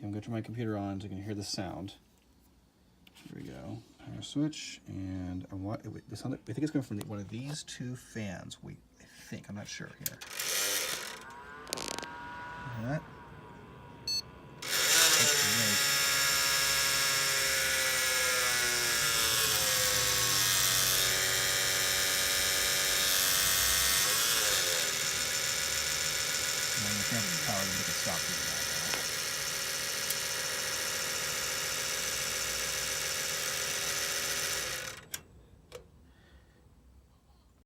Okay, I'm going to turn my computer on so you can hear the sound. Here we go. Power switch, and I think it's coming from one of these two fans. I think, I'm not sure here. That. Power to make it stop doing that.